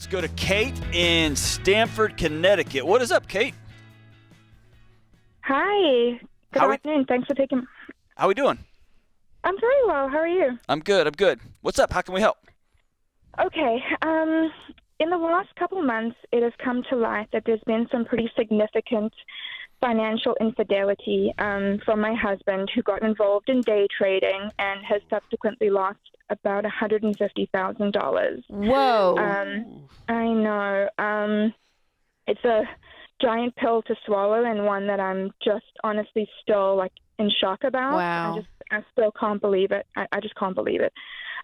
Let's go to Kate in Stamford, Connecticut. What is up, Kate? Hi. Good afternoon. Thanks for taking... How we doing? I'm very well. How are you? I'm good. What's up? How can we help? Okay. In the last couple of months, it has come to light that there's been some pretty significant financial infidelity from my husband, who got involved in day trading and has subsequently lost about $150,000. Whoa. I know. It's a giant pill to swallow, and one that I'm just honestly still in shock about. Wow. I still can't believe it. I just can't believe it.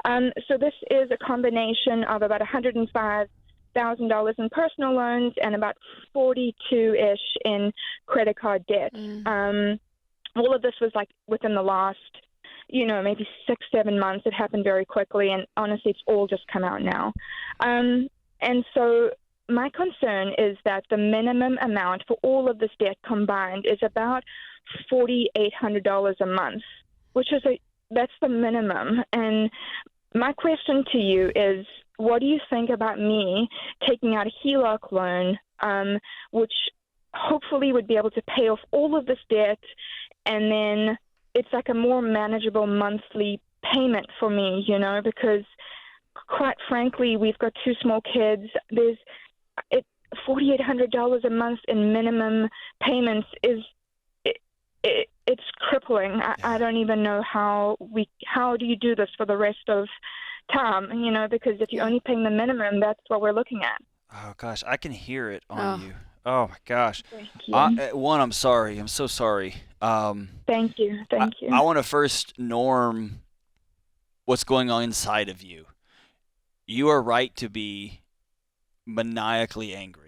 So this is a combination of about $105,000 in personal loans and about 42-ish in credit card debt. All of this was within the last, maybe 6-7 months. It happened very quickly, and honestly, it's all just come out now. And so my concern is that the minimum amount for all of this debt combined is about $4,800 a month, which is that's the minimum. And my question to you is, what do you think about me taking out a HELOC loan, which hopefully would be able to pay off all of this debt, and then it's a more manageable monthly payment for me, because quite frankly, we've got 2 small kids. There's $4,800 a month in minimum payments it's crippling. I don't even know how do you do this for the rest of time, because if you're only paying the minimum, that's what we're looking at. Oh, gosh, I can hear it on you. Oh, my gosh. Thank you. I'm sorry. I'm so sorry. Thank you. I want to first norm what's going on inside of you. You are right to be maniacally angry.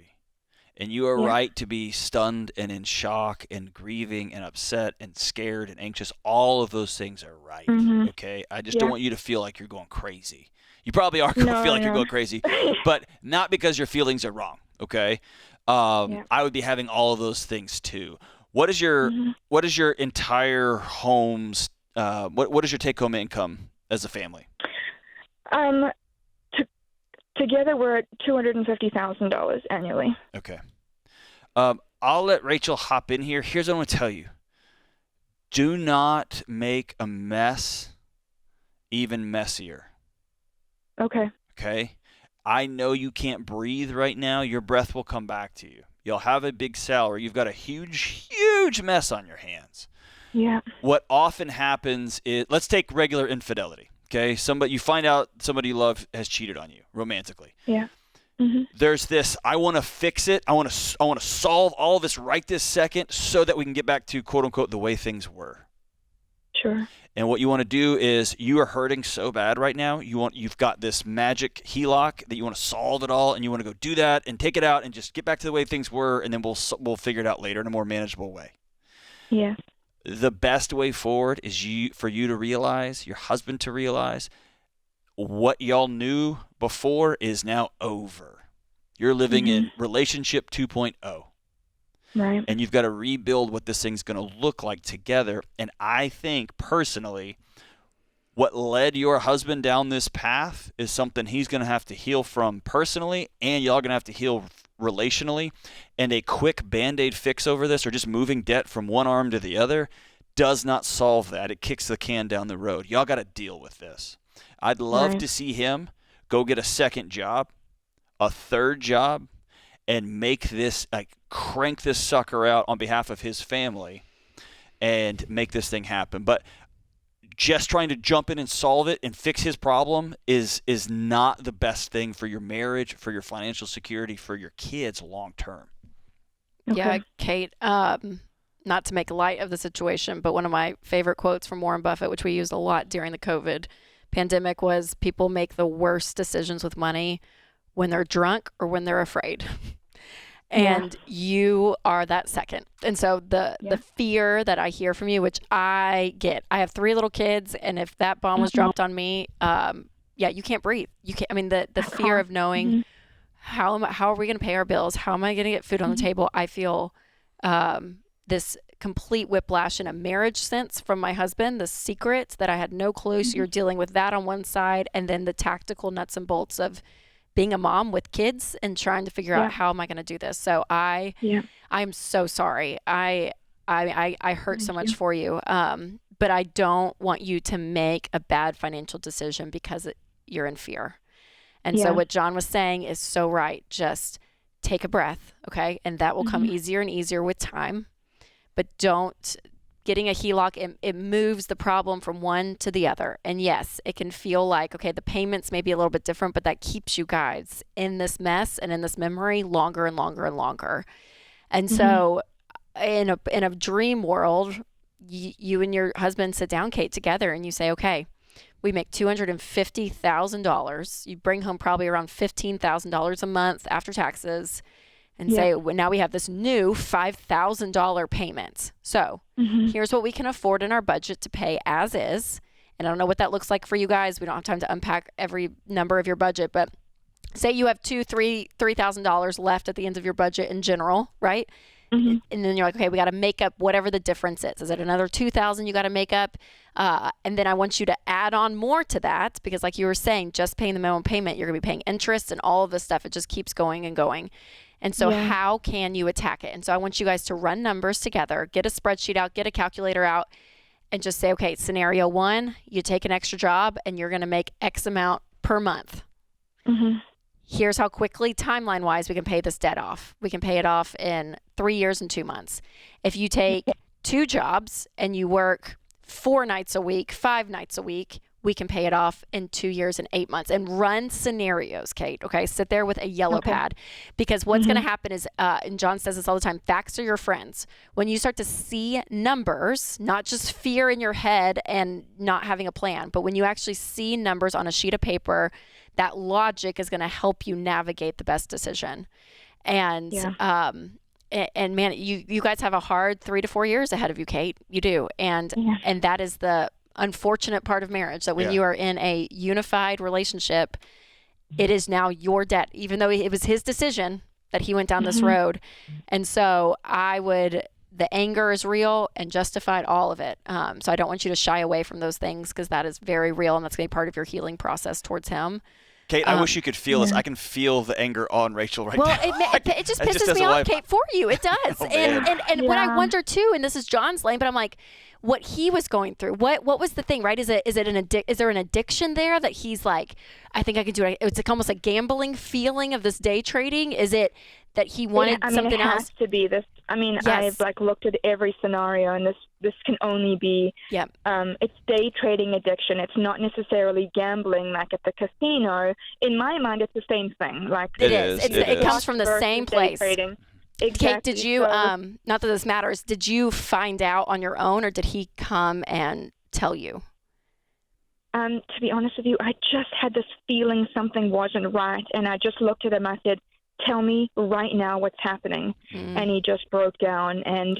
And you are right to be stunned and in shock and grieving and upset and scared and anxious. All of those things are right, okay? I just don't want you to feel like you're going crazy. You probably are going to feel like you're going crazy, but not because your feelings are wrong, okay? I would be having all of those things too. What is your entire home's what is your take-home income as a family? Together, we're at $250,000 annually. Okay. I'll let Rachel hop in here. Here's what I'm going to tell you. Do not make a mess even messier. Okay. Okay? I know you can't breathe right now. Your breath will come back to you. You'll have a big salary. You've got a huge, huge mess on your hands. Yeah. What often happens is, let's take regular infidelity. Okay, you find out somebody you love has cheated on you romantically. Yeah. There's this, I want to fix it. I want to solve all of this right this second so that we can get back to, quote unquote, the way things were. Sure. And what you want to do is, you are hurting so bad right now. You've got this magic HELOC that you want to solve it all, and you want to go do that and take it out and just get back to the way things were, and then we'll figure it out later in a more manageable way. Yeah. The best way forward is for you to realize, your husband to realize, what y'all knew before is now over. You're living in relationship 2.0. Right. And you've got to rebuild what this thing's going to look like together. And I think, personally, what led your husband down this path is something he's going to have to heal from personally, and y'all going to have to heal relationally. And a quick Band-Aid fix over this, or just moving debt from one arm to the other, does not solve that. It kicks the can down the road. Y'all got to deal with this. I'd love to see him go get a second job, a third job, and make this, crank this sucker out on behalf of his family and make this thing happen. But just trying to jump in and solve it and fix his problem is not the best thing for your marriage, for your financial security, for your kids long term. Okay. Yeah, Kate, not to make light of the situation, but one of my favorite quotes from Warren Buffett, which we used a lot during the COVID pandemic, was, people make the worst decisions with money when they're drunk or when they're afraid. And you are that second. And so the fear that I hear from you, which I get, I have 3 little kids, and if that bomb was dropped on me, you can't breathe. You can't. I mean, the fear of knowing how are we going to pay our bills? How am I going to get food on the table? I feel this complete whiplash in a marriage sense from my husband, the secret that I had no clue. So you're dealing with that on one side, and then the tactical nuts and bolts of being a mom with kids and trying to figure out how am I going to do this. So I'm so sorry. I hurt so much for you. But I don't want you to make a bad financial decision because you're in fear. And so what John was saying is so right. Just take a breath, okay? And that will come easier and easier with time. But getting a HELOC, it moves the problem from one to the other. And yes, it can feel like, okay, the payments may be a little bit different, but that keeps you guys in this mess and in this memory longer and longer and longer. And so in a dream world, you and your husband sit down, Kate, together, and you say, okay, we make $250,000. You bring home probably around $15,000 a month after taxes, and say, well, now we have this new $5,000 payment. So here's what we can afford in our budget to pay as is. And I don't know what that looks like for you guys. We don't have time to unpack every number of your budget, but say you have $3,000 left at the end of your budget in general, right? And then you're like, okay, we got to make up whatever the difference is. Is it another $2,000 you got to make up? And then I want you to add on more to that because, like you were saying, just paying the minimum payment, you're going to be paying interest and all of this stuff. It just keeps going and going. And so how can you attack it? And so I want you guys to run numbers together, get a spreadsheet out, get a calculator out, and just say, okay, scenario one, you take an extra job and you're going to make X amount per month. Here's how quickly, timeline-wise, we can pay this debt off. We can pay it off in 3 years and 2 months. If you take 2 jobs and you work 4 nights a week, 5 nights a week, we can pay it off in 2 years and 8 months. And run scenarios, Kate, okay? Sit there with a yellow pad. Because what's going to happen is, and John says this all the time, facts are your friends. When you start to see numbers, not just fear in your head and not having a plan, but when you actually see numbers on a sheet of paper, that logic is going to help you navigate the best decision. And and man, you guys have a hard 3 to 4 years ahead of you, Kate. You do. And that is the unfortunate part of marriage, that when you are in a unified relationship, it is now your debt, even though it was his decision that he went down this road. And so the anger is real and justified, all of it. So I don't want you to shy away from those things because that is very real and that's going to be part of your healing process towards him. Kate, I wish you could feel this. I can feel the anger on Rachel right now. Well, it just pisses me off, Kate, for you. It does. Oh, and what I wonder too, and this is John's lane, but I'm like, what he was going through, what was the thing, right? Is there an addiction there that he's like, I think I can do it? It's like almost a gambling feeling of this day trading. Is it that he wanted something it else? Has to be this. I mean, I've looked at every scenario, and this can only be. It's day trading addiction. It's not necessarily gambling like at the casino. In my mind, it's the same thing. Like it is. It comes from the same place. Trading. Exactly. Kate, did you? Not that this matters. Did you find out on your own, or did he come and tell you? To be honest with you, I just had this feeling something wasn't right, and I just looked at him. I said, tell me right now what's happening. And he just broke down, and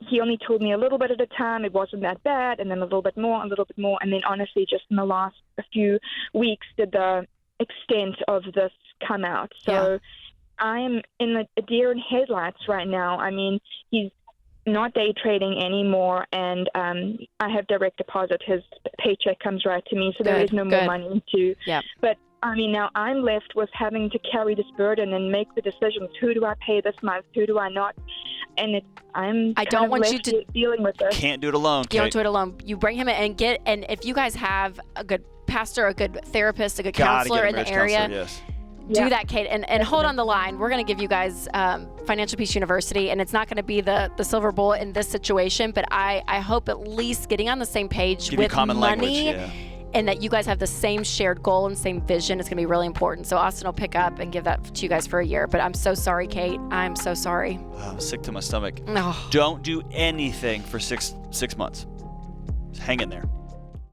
he only told me a little bit at a time. It wasn't that bad, and then a little bit more, and then honestly just in the last few weeks did the extent of this come out. So I'm in a deer in headlights right now. I mean, he's not day trading anymore, and I have direct deposit. His paycheck comes right to me, so there is no more money to. But I mean, now I'm left with having to carry this burden and make the decisions. Who do I pay this month? Who do I not? And I don't want you to dealing with this. Can't do it alone, Kate. You don't do it alone. You bring him in and if you guys have a good pastor, a good therapist, a good counselor in the area. Do that, Kate, and hold on the line. We're going to give you guys Financial Peace University, and it's not going to be the silver bullet in this situation, but I hope at least getting on the same page Give with common money language, and that you guys have the same shared goal and same vision is going to be really important. So Austin will pick up and give that to you guys for a year. But I'm so sorry, Kate. I'm so sorry. I'm sick to my stomach. Oh. Don't do anything for six months. Just hang in there.